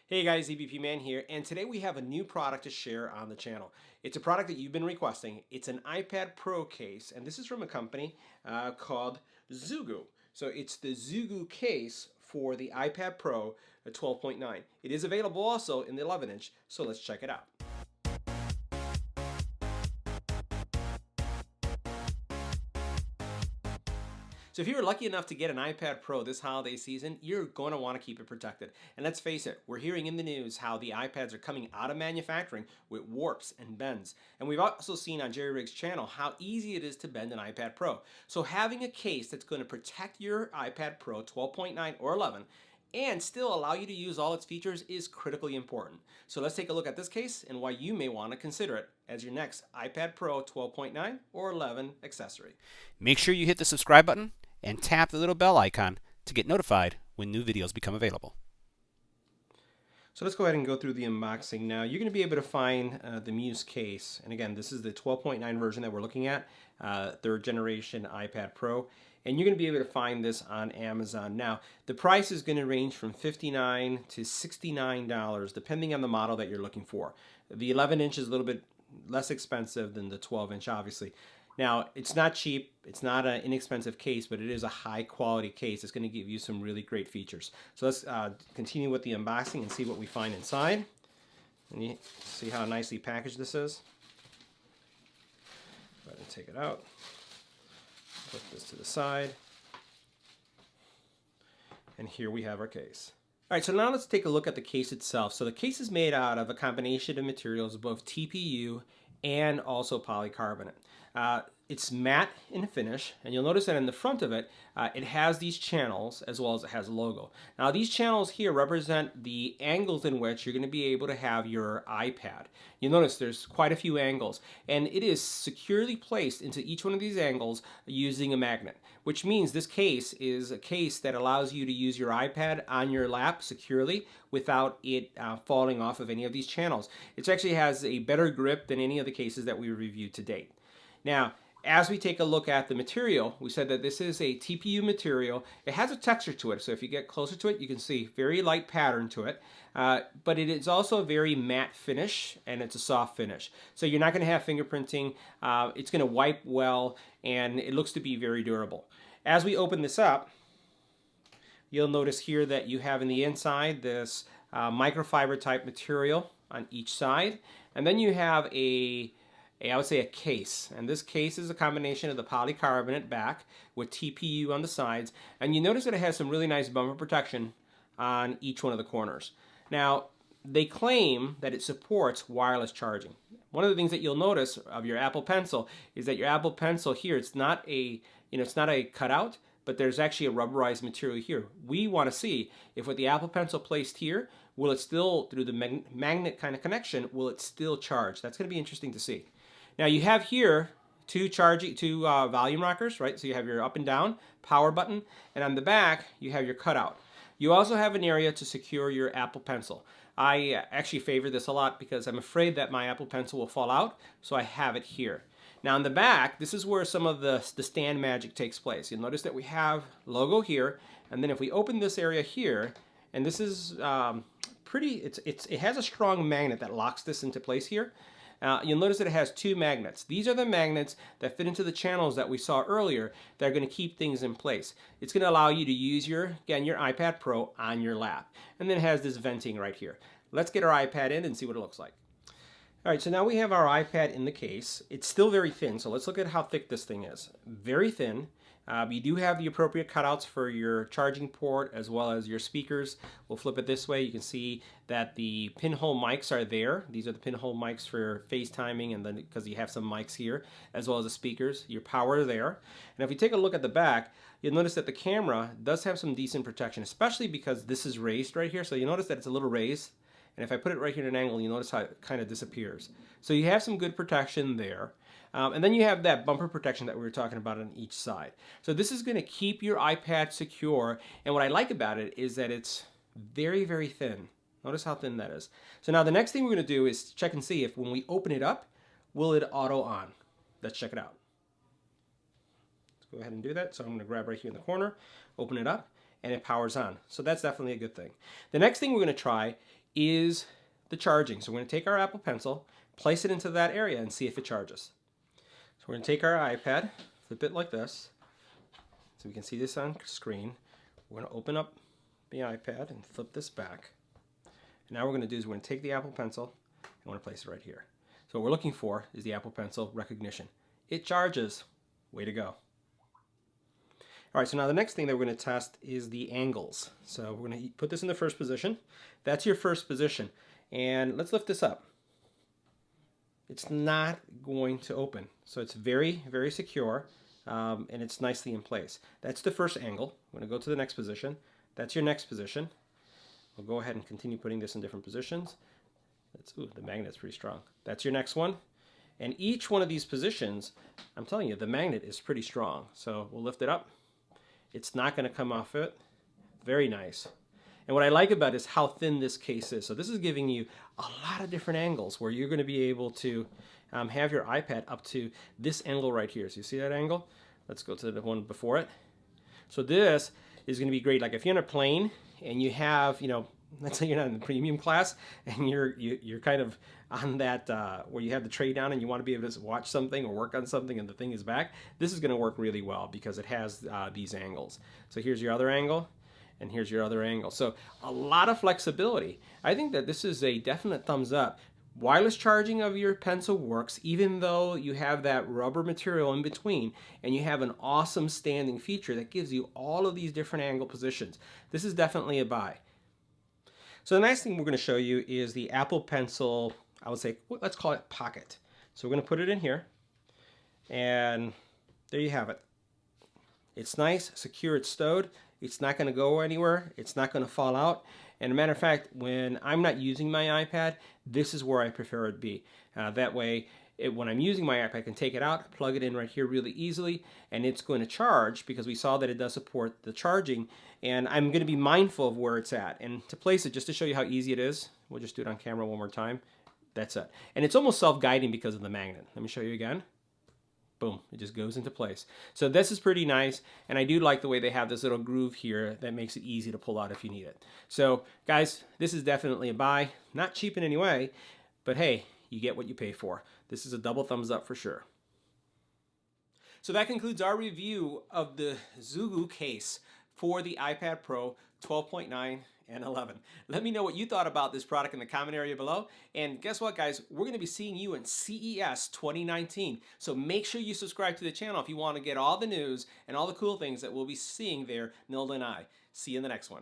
Hey guys, EBPMAN here, and today we have a new product to share on the channel. It's a product that you've been requesting. It's an iPad Pro case, and this is from a company called ZUGU. So it's the ZUGU case for the iPad Pro 12.9. It is available also in the 11-inch, so let's check it out. So if you were lucky enough to get an iPad Pro this holiday season, you're going to want to keep it protected. And let's face it, we're hearing in the news how the iPads are coming out of manufacturing with warps and bends. And we've also seen on Jerry Riggs' channel how easy it is to bend an iPad Pro. So having a case that's going to protect your iPad Pro 12.9 or 11 and still allow you to use all its features is critically important. So let's take a look at this case and why you may want to consider it as your next iPad Pro 12.9 or 11 accessory. Make sure you hit the subscribe button and tap the little bell icon to get notified when new videos become available. So let's go ahead and go through the unboxing now. You're going to be able to find the Muse case. And again, this is the 12.9 version that we're looking at, third generation iPad Pro. And you're going to be able to find this on Amazon. Now, the price is going to range from $59 to $69, depending on the model that you're looking for. The 11-inch is a little bit less expensive than the 12-inch, obviously. Now, it's not cheap, it's not an inexpensive case, but it is a high quality case. It's going to give you some really great features. So let's continue with the unboxing and see what we find inside. And you see how nicely packaged this is. Go ahead and take it out. Put this to the side. And here we have our case. All right, so now let's take a look at the case itself. So the case is made out of a combination of materials, both TPU and also polycarbonate. It's matte in finish, and you'll notice that in the front of it, it has these channels as well as it has a logo. Now these channels here represent the angles in which you're going to be able to have your iPad. You'll notice there's quite a few angles, and it is securely placed into each one of these angles using a magnet, which means this case is a case that allows you to use your iPad on your lap securely without it falling off of any of these channels. It actually has a better grip than any of the cases that we reviewed to date. Now, as we take a look at the material, we said that this is a TPU material. It has a texture to it, so if you get closer to it, you can see very light pattern to it. But it is also a very matte finish, and it's a soft finish. So you're not going to have fingerprinting. It's going to wipe well, and it looks to be very durable. As we open this up, you'll notice here that you have in the inside this microfiber type material on each side, and then you have I would say a case, and this case is a combination of the polycarbonate back with TPU on the sides, and you notice that it has some really nice bumper protection on each one of the corners. Now, they claim that it supports wireless charging. One of the things that you'll notice of your Apple Pencil is that your Apple Pencil here, it's not a cutout, but there's actually a rubberized material here. We want to see if with the Apple Pencil placed here, will it still, through the magnet kind of connection, will it still charge? That's going to be interesting to see. Now you have here two volume rockers, right? So you have your up and down power button, and on the back you have your cutout. You also have an area to secure your Apple Pencil. I actually favor this a lot because I'm afraid that my Apple Pencil will fall out, so I have it here. Now on the back, this is where some of the stand magic takes place. You'll notice that we have logo here, and then if we open this area here, and this is it has a strong magnet that locks this into place here. You'll notice that it has two magnets. These are the magnets that fit into the channels that we saw earlier that are going to keep things in place. It's going to allow you to use your iPad Pro on your lap. And then it has this venting right here. Let's get our iPad in and see what it looks like. All right, so now we have our iPad in the case. It's still very thin, so let's look at how thick this thing is. Very thin. You do have the appropriate cutouts for your charging port as well as your speakers. We'll flip it this way. You can see that the pinhole mics are there. These are the pinhole mics for FaceTiming, and then because you have some mics here, as well as the speakers. Your power there. And if you take a look at the back, you'll notice that the camera does have some decent protection, especially because this is raised right here. So you notice that it's a little raised. And if I put it right here at an angle, you notice how it kind of disappears. So you have some good protection there. And then you have that bumper protection that we were talking about on each side. So this is going to keep your iPad secure. And what I like about it is that it's very, very thin. Notice how thin that is. So now the next thing we're going to do is check and see if when we open it up, will it auto on? Let's check it out. Let's go ahead and do that. So I'm going to grab right here in the corner, open it up, and it powers on. So that's definitely a good thing. The next thing we're going to try is the charging. So we're going to take our Apple Pencil, place it into that area, and see if it charges. So we're going to take our iPad, flip it like this, so we can see this on screen. We're going to open up the iPad and flip this back. And now what we're going to do is we're going to take the Apple Pencil and we're going to place it right here. So what we're looking for is the Apple Pencil recognition. It charges. Way to go. All right, so now the next thing that we're going to test is the angles. So we're going to put this in the first position. That's your first position. And let's lift this up. It's not going to open. So it's very, very secure, and it's nicely in place. That's the first angle. I'm going to go to the next position. That's your next position. We'll go ahead and continue putting this in different positions. Ooh, the magnet's pretty strong. That's your next one. And each one of these positions, I'm telling you, the magnet is pretty strong. So we'll lift it up. It's not going to come off it. Very nice. And what I like about it is how thin this case is. So this is giving you a lot of different angles where you're going to be able to have your iPad up to this angle right here. So you see that angle? Let's go to the one before it. So this is going to be great. Like if you're in a plane and you have, let's say you're not in the premium class and you're kind of on that where you have the tray down and you want to be able to watch something or work on something and the thing is back, this is going to work really well because it has these angles. So here's your other angle and here's your other angle. So a lot of flexibility. I think that this is a definite thumbs up. Wireless charging of your pencil works even though you have that rubber material in between and you have an awesome standing feature that gives you all of these different angle positions. This is definitely a buy. So the next thing we're going to show you is the Apple Pencil, I would say, let's call it Pocket. So we're going to put it in here, and there you have it. It's nice, secure, it's stowed. It's not going to go anywhere. It's not going to fall out. And a matter of fact, when I'm not using my iPad, this is where I prefer it be. That way, when I'm using my iPad, I can take it out, plug it in right here really easily, and it's going to charge because we saw that it does support the charging. And I'm going to be mindful of where it's at. And to place it, just to show you how easy it is, we'll just do it on camera one more time. That's it. And it's almost self-guiding because of the magnet. Let me show you again. Boom, it just goes into place. So this is pretty nice, and I do like the way they have this little groove here that makes it easy to pull out if you need it. So guys, this is definitely a buy. Not cheap in any way, but hey, you get what you pay for. This is a double thumbs up for sure. So that concludes our review of the ZUGU case for the iPad Pro 12.9 and 11. Let me know what you thought about this product in the comment area below. And guess what, guys? We're going to be seeing you in CES 2019. So make sure you subscribe to the channel if you want to get all the news and all the cool things that we'll be seeing there, Nilda and I. See you in the next one.